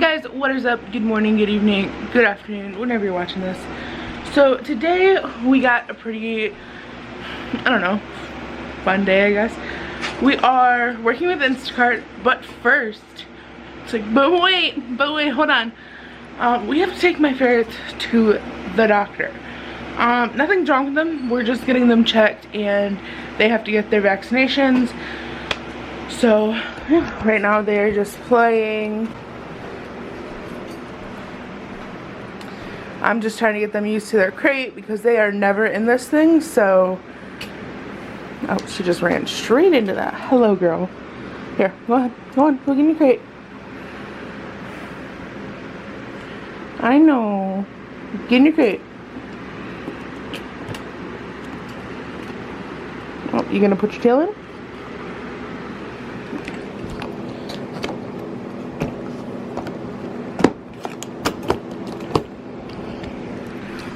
guys, what is up? Good morning, good evening, good afternoon, whenever you're watching this. So today we got a pretty, I don't know, fun day, I guess. We are working with Instacart, but first, it's like, but wait, hold on. We have to take my ferrets to the doctor. Nothing's wrong with them. We're just getting them checked and they have to get their vaccinations. So right now they're just playing. I'm just trying to get them used to their crate because they are never in this thing. So, oh, she just ran straight into that. Hello, girl. Here, go ahead. Go on, look in your crate. I know. Get in your crate. Oh, you gonna put your tail in?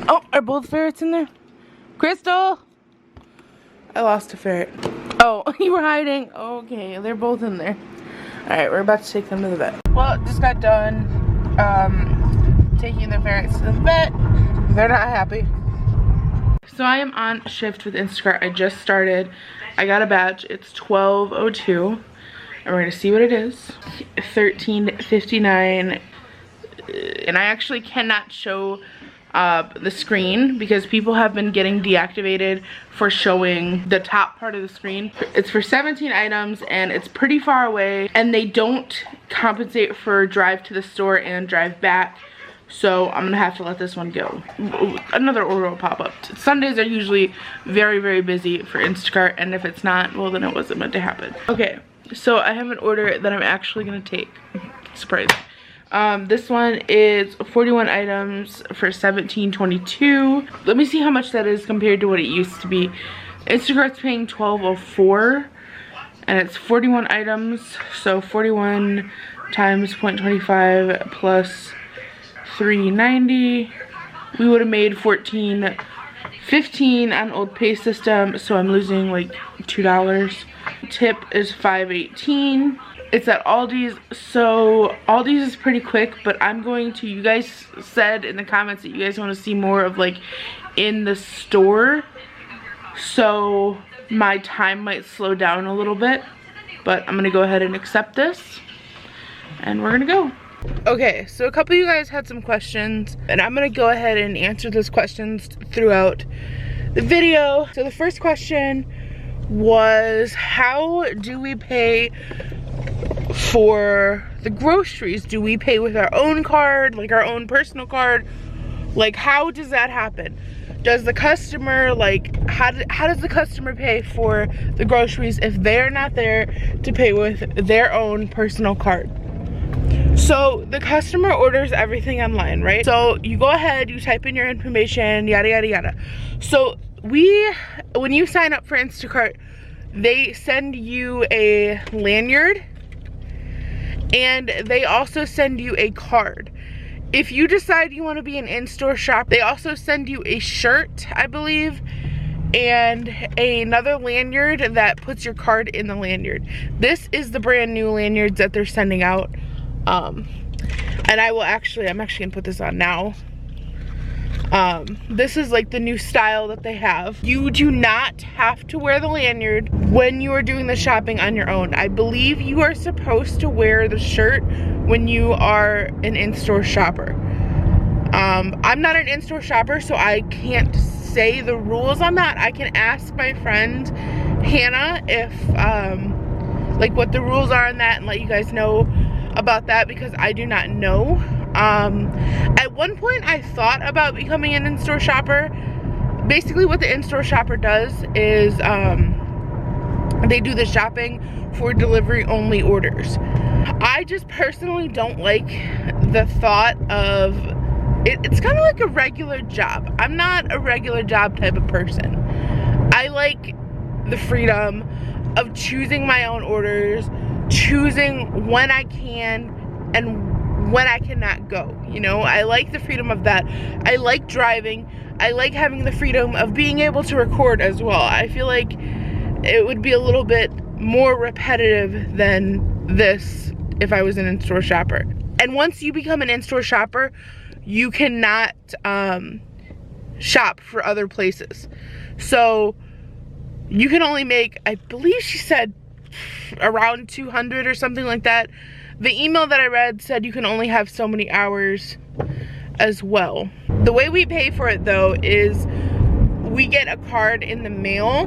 Oh, are both ferrets in there? Crystal! I lost a ferret. Oh, you were hiding. Okay, they're both in there. Alright, we're about to take them to the vet. Well, just got done taking the ferrets to the vet. They're not happy. So I am on shift with Instacart. I just started. I got a badge. It's 12:02. And we're going to see what it is. 13:59. And I actually cannot show the screen because people have been getting deactivated for showing the top part of the screen. It's for 17 items and it's pretty far away, and they don't compensate for drive to the store and drive back. So I'm gonna have to let this one go. Another order will pop up. Sundays are usually very, very busy for Instacart, and if it's not, well, then it wasn't meant to happen. Okay, so I have an order that I'm actually gonna take. Surprise. This one is 41 items for $17.22. Let me see how much that is compared to what it used to be. Instacart's paying $12.04 and it's 41 items, so 41 times 0.25 plus $3.90. We would have made $14.15 on old pay system, so I'm losing like $2. Tip is $5.18. It's at Aldi's, so Aldi's is pretty quick, but I'm going to, you guys said in the comments that you guys want to see more of like in the store, so my time might slow down a little bit, but I'm gonna go ahead and accept this and we're gonna go. Okay, so a couple of you guys had some questions and I'm gonna go ahead and answer those questions throughout the video. So the first question was, how do we pay for the groceries? Do we pay with our own card, like our own personal card? Like, how does that happen? Does the customer, like, how does the customer pay for the groceries if they're not there to pay with their own personal card? So the customer orders everything online, right? So you go ahead, you type in your information, yada yada yada. So when you sign up for Instacart, they send you a lanyard and they also send you a card. If you decide you want to be an in-store shopper, they also send you a shirt, I believe, and another lanyard that puts your card in the lanyard. This is the brand new lanyards that they're sending out. And I'm actually gonna put this on now. This is like the new style that they have. You do not have to wear the lanyard when you are doing the shopping on your own. I believe you are supposed to wear the shirt when you are an in-store shopper. I'm not an in-store shopper, so I can't say the rules on that. I can ask my friend Hannah if like what the rules are on that and let you guys know about that, because I do not know. At one point I thought about becoming an in-store shopper. Basically what the in-store shopper does is they do the shopping for delivery only orders. I just personally don't like the thought of it. It's kind of like a regular job. I'm not a regular job type of person. I like the freedom of choosing my own orders, choosing when I can and when I cannot go, you know. I like the freedom of that. I like driving. I like having the freedom of being able to record as well. I feel like it would be a little bit more repetitive than this if I was an in-store shopper. And once you become an in-store shopper, you cannot shop for other places. So you can only make, I believe she said around 200 or something like that. The email that I read said you can only have so many hours as well. The way we pay for it though is we get a card in the mail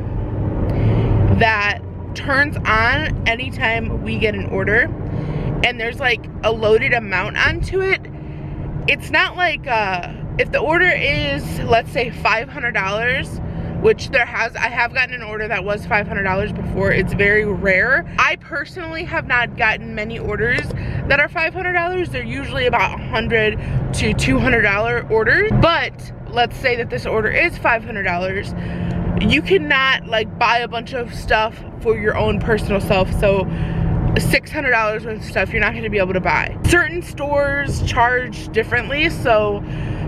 that turns on anytime we get an order, and there's like a loaded amount onto it. It's not like if the order is, let's say, $500, which I have gotten an order that was $500 before. It's very rare. I personally have not gotten many orders that are $500. They're usually about $100 to $200 orders. But let's say that this order is $500. You cannot like buy a bunch of stuff for your own personal self. So $600 worth of stuff you're not going to be able to buy. Certain stores charge differently. So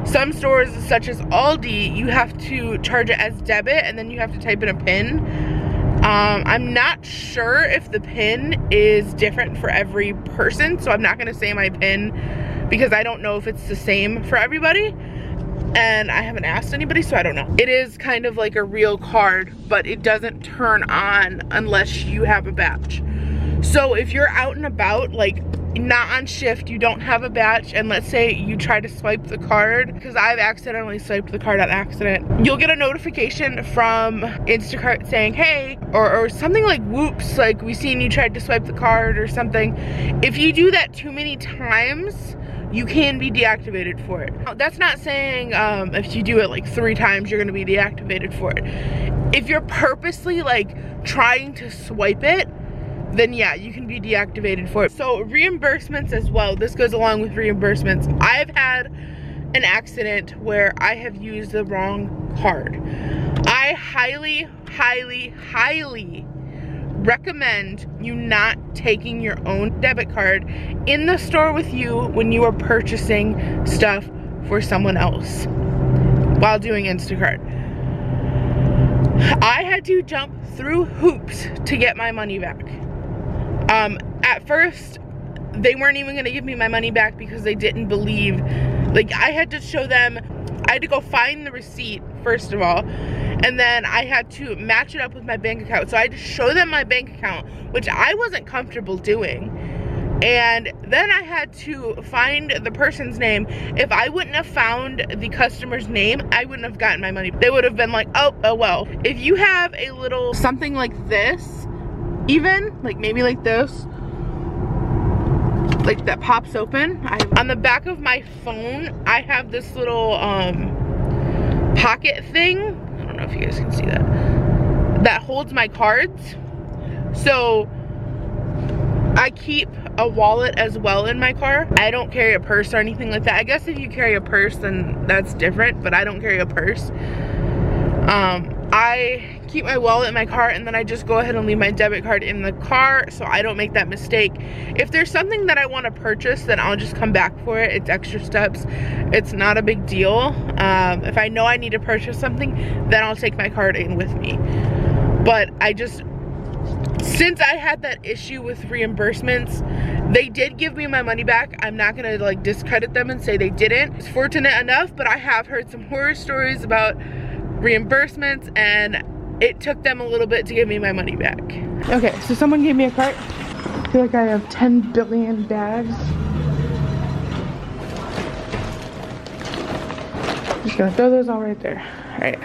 some stores such as Aldi, you have to charge it as debit and then you have to type in a PIN. I'm not sure if the PIN is different for every person, so I'm not gonna say my PIN because I don't know if it's the same for everybody, and I haven't asked anybody, so I don't know. It is kind of like a real card, but it doesn't turn on unless you have a badge. So if you're out and about, like not on shift, you don't have a badge, and let's say you try to swipe the card, because I've accidentally swiped the card on accident, you'll get a notification from Instacart saying, hey, or something like, whoops, like we seen you tried to swipe the card or something. If you do that too many times, you can be deactivated for it. That's not saying if you do it like 3 times, you're gonna be deactivated for it. If you're purposely like trying to swipe it, then yeah, you can be deactivated for it. So reimbursements as well, this goes along with reimbursements. I've had an accident where I have used the wrong card. I highly, highly, highly recommend you not taking your own debit card in the store with you when you are purchasing stuff for someone else while doing Instacart. I had to jump through hoops to get my money back. At first, they weren't even gonna give me my money back because they didn't believe, like I had to show them, I had to go find the receipt first of all, and then I had to match it up with my bank account. So I had to show them my bank account, which I wasn't comfortable doing. And then I had to find the person's name. If I wouldn't have found the customer's name, I wouldn't have gotten my money. They would have been like, oh well. If you have a little something like this, even like maybe like this, like that pops open. On the back of my phone, I have this little pocket thing. I don't know if you guys can see that holds my cards. So I keep a wallet as well in my car. I don't carry a purse or anything like that. I guess if you carry a purse, then that's different, but I don't carry a purse. I keep my wallet in my car, and then I just go ahead and leave my debit card in the car so I don't make that mistake. If there's something that I want to purchase, then I'll just come back for it. It's extra steps. It's not a big deal. If I know I need to purchase something, then I'll take my card in with me. But since I had that issue with reimbursements, they did give me my money back. I'm not gonna like discredit them and say they didn't. It's fortunate enough, but I have heard some horror stories about reimbursements, and it took them a little bit to give me my money back. Okay, so someone gave me a cart. I feel like I have 10 billion bags. Just gonna throw those all right there. All right.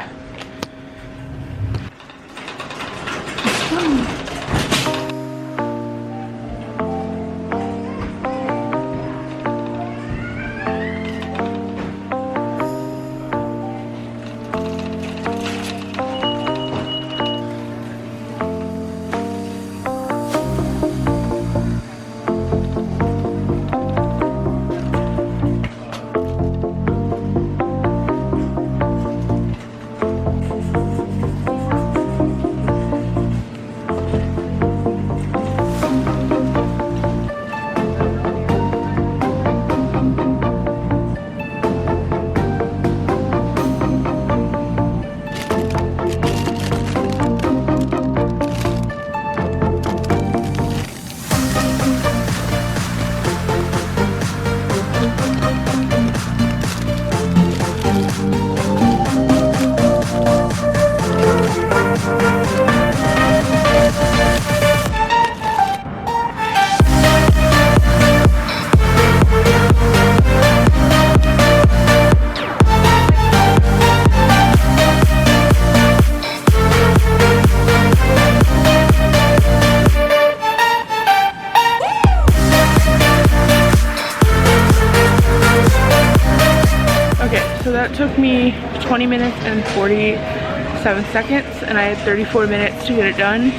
that took me 20 minutes and 47 seconds, and I had 34 minutes to get it done.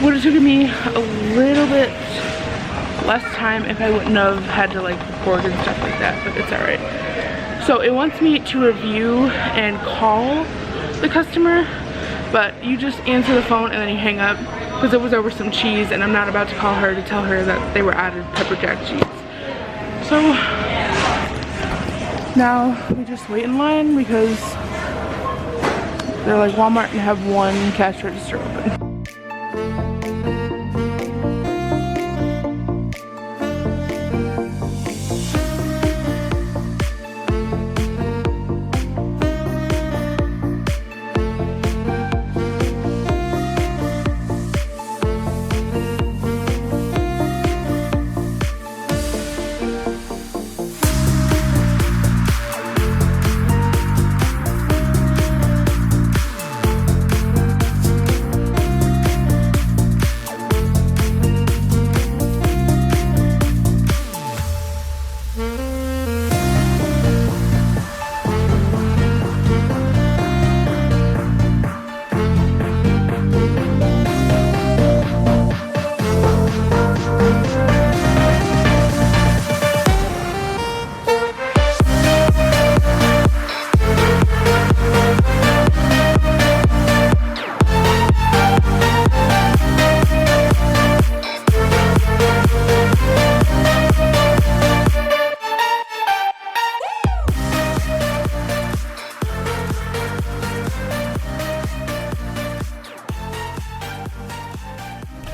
Would have taken me a little bit less time if I wouldn't have had to like record and stuff like that, but it's alright. So it wants me to review and call the customer, but you just answer the phone and then you hang up because it was over some cheese, and I'm not about to call her to tell her that they were added pepper jack cheese. So now we just wait in line because they're like Walmart and have one cash register open.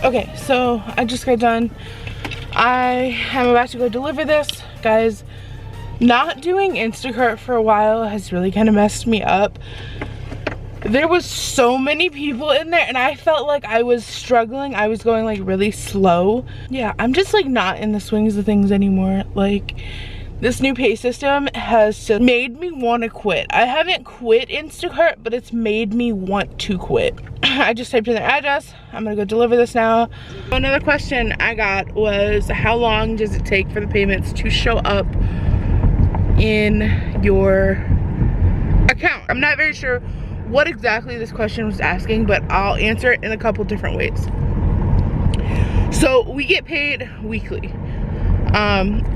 Okay, so I just got done. I am about to go deliver this. Guys, not doing Instacart for a while has really kind of messed me up. There was so many people in there and I felt like I was struggling. I was going like really slow. Yeah, I'm just like not in the swings of things anymore. Like, this new pay system has just made me want to quit. I haven't quit Instacart, but it's made me want to quit. I just typed in their address. I'm gonna go deliver this now. Another question I got was, how long does it take for the payments to show up in your account? I'm not very sure what exactly this question was asking, but I'll answer it in a couple different ways. So we get paid weekly.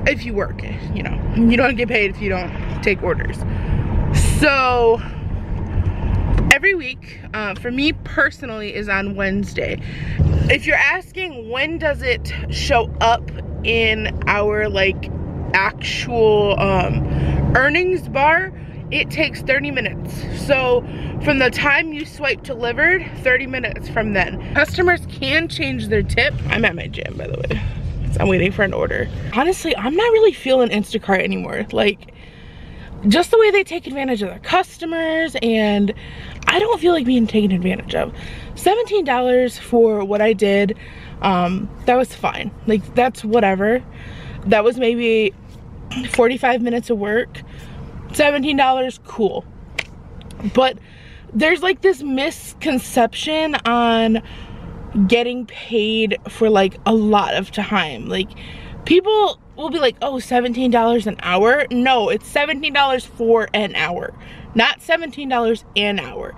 If you work, you know, you don't get paid if you don't take orders. So every week, for me personally, is on Wednesday. If you're asking when does it show up in our like actual earnings bar, it takes 30 minutes. So from the time you swipe delivered, 30 minutes from then. Customers can change their tip. I'm at my gym, by the way. I'm waiting for an order. Honestly, I'm not really feeling Instacart anymore. Like, just the way they take advantage of their customers, and I don't feel like being taken advantage of. $17 for what I did, that was fine. Like, that's whatever. That was maybe 45 minutes of work. $17, cool. But there's like this misconception on getting paid for like a lot of time. Like, people will be like, oh, $17 an hour. No, it's $17 for an hour, not $17 an hour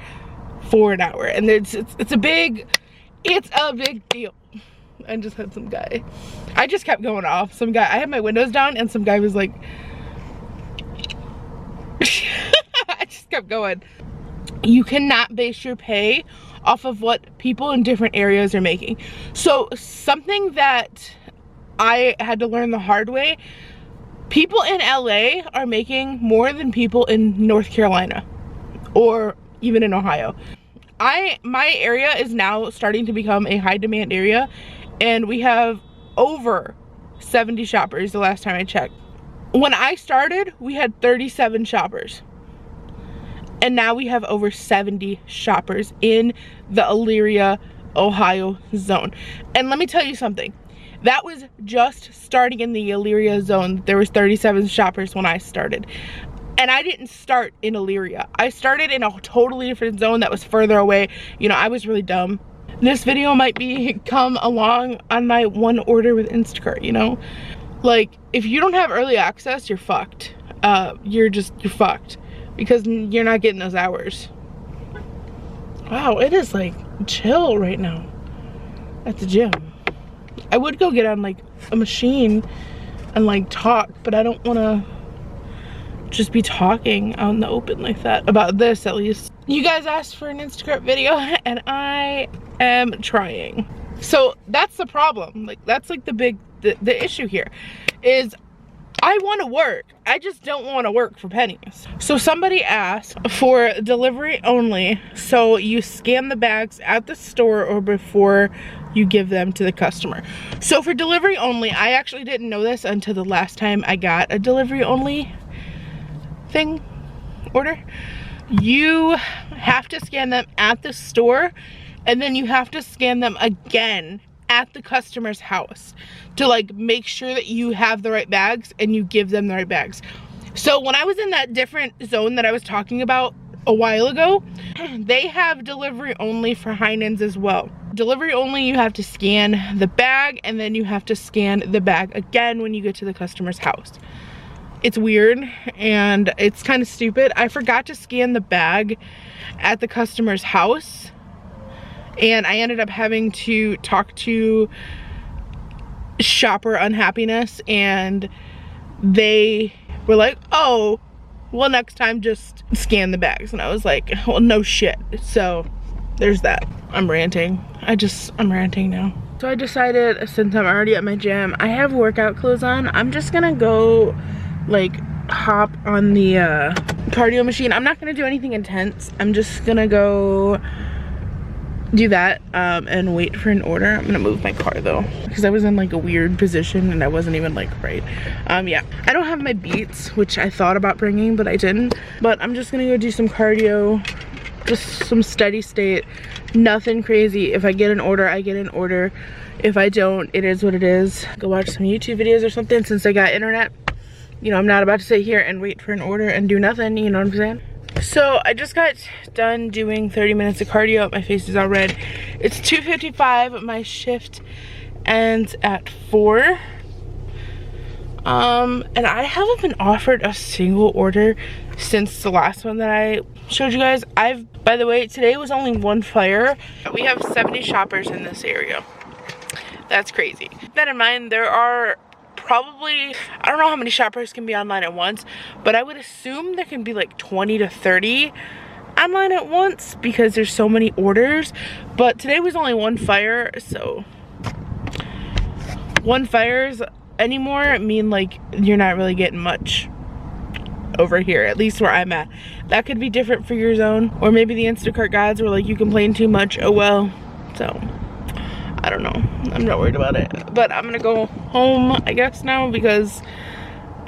for an hour. And it's a big deal. I just had some guy, I just kept going off. Some guy, I had my windows down and some guy was like I just kept going. You cannot base your pay off of what people in different areas are making. So something that I had to learn the hard way, people in LA are making more than people in North Carolina or even in Ohio. My area is now starting to become a high demand area, and we have over 70 shoppers the last time I checked. When I started, we had 37 shoppers. And now we have over 70 shoppers in the Elyria, Ohio zone. And let me tell you something. That was just starting in the Elyria zone. There was 37 shoppers when I started. And I didn't start in Elyria. I started in a totally different zone that was further away. You know, I was really dumb. This video might come along on my one order with Instacart, you know. Like, if you don't have early access, you're fucked. You're fucked because you're not getting those hours. Wow, it is like chill right now at the gym. I would go get on like a machine and like talk, but I don't want to just be talking out in the open like that about this. At least you guys asked for an Instacart video and I am trying. So that's the problem. Like, that's like the issue here is I want to work. I just don't want to work for pennies. So somebody asked for delivery only. So you scan the bags at the store or before you give them to the customer. So for delivery only, I actually didn't know this until the last time I got a delivery only order. You have to scan them at the store, and then you have to scan them again at the customer's house to like make sure that you have the right bags and you give them the right bags. So when I was in that different zone that I was talking about a while ago, they have delivery only for Heinen's as well. Delivery only, you have to scan the bag and then you have to scan the bag again when you get to the customer's house. It's weird and it's kind of stupid. I forgot to scan the bag at the customer's house, and I ended up having to talk to shopper unhappiness, and they were like, oh, well, next time just scan the bags. And I was like, well, no shit. So there's that. I'm ranting. I'm ranting now. So I decided, since I'm already at my gym, I have workout clothes on, I'm just gonna go like hop on the cardio machine. I'm not gonna do anything intense. I'm just gonna go do that and wait for an order. I'm gonna move my car though because I was in like a weird position and I wasn't even like right. Yeah, I don't have my Beats, which I thought about bringing but I didn't. But I'm just gonna go do some cardio, just some steady state, nothing crazy. If I get an order, I get an order. If I don't, it is what it is. Go watch some YouTube videos or something since I got internet. You know, I'm not about to sit here and wait for an order and do nothing, you know what I'm saying? So I just got done doing 30 minutes of cardio. My face is all red. It's 2:55. My shift ends at 4. And I haven't been offered a single order since the last one that I showed you guys. By the way, today was only one fire. We have 70 shoppers in this area. That's crazy. Keep that in mind, there are probably, I don't know how many shoppers can be online at once, but I would assume there can be like 20 to 30 online at once because there's so many orders. But today was only one fire, so one fires anymore mean like you're not really getting much over here, at least where I'm at. That could be different for your zone, or maybe the Instacart gods were like, you complain too much, oh well. So I don't know, I'm not worried about it. But I'm gonna go home, I guess, now because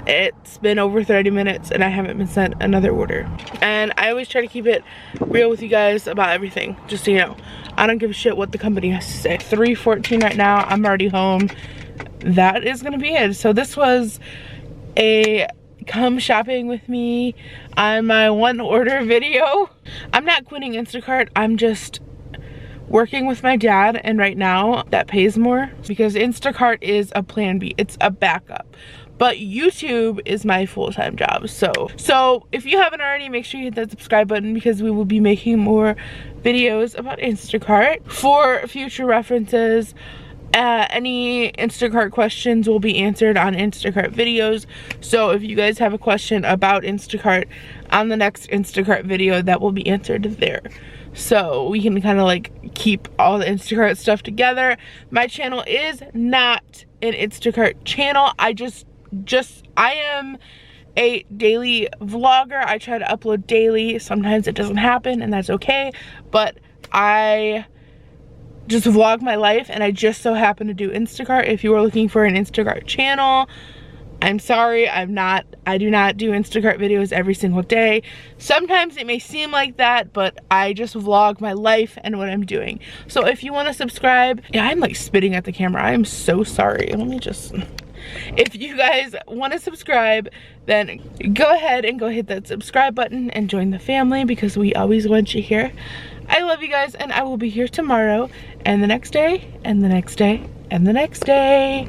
it's been over 30 minutes and I haven't been sent another order. And I always try to keep it real with you guys about everything, just so you know. I don't give a shit what the company has to say. 3:14 right now, I'm already home. That is gonna be it. So this was a come shopping with me on my one order video. I'm not quitting Instacart, I'm just working with my dad, and right now that pays more because Instacart is a plan B, it's a backup. But YouTube is my full-time job. So if you haven't already, make sure you hit that subscribe button because we will be making more videos about Instacart for future references. Any Instacart questions will be answered on Instacart videos. So if you guys have a question about Instacart on the next Instacart video, that will be answered there. So we can kind of like keep all the Instacart stuff together. My channel is not an Instacart channel. I am a daily vlogger. I try to upload daily. Sometimes it doesn't happen and that's okay. But I just vlog my life and I just so happen to do Instacart. If you are looking for an Instacart channel, I'm sorry, I do not do Instacart videos every single day. Sometimes it may seem like that, but I just vlog my life and what I'm doing. So if you want to subscribe, yeah, I'm like spitting at the camera. I am so sorry. Let me just, if you guys want to subscribe, then go ahead and go hit that subscribe button and join the family because we always want you here. I love you guys, and I will be here tomorrow and the next day and the next day and the next day.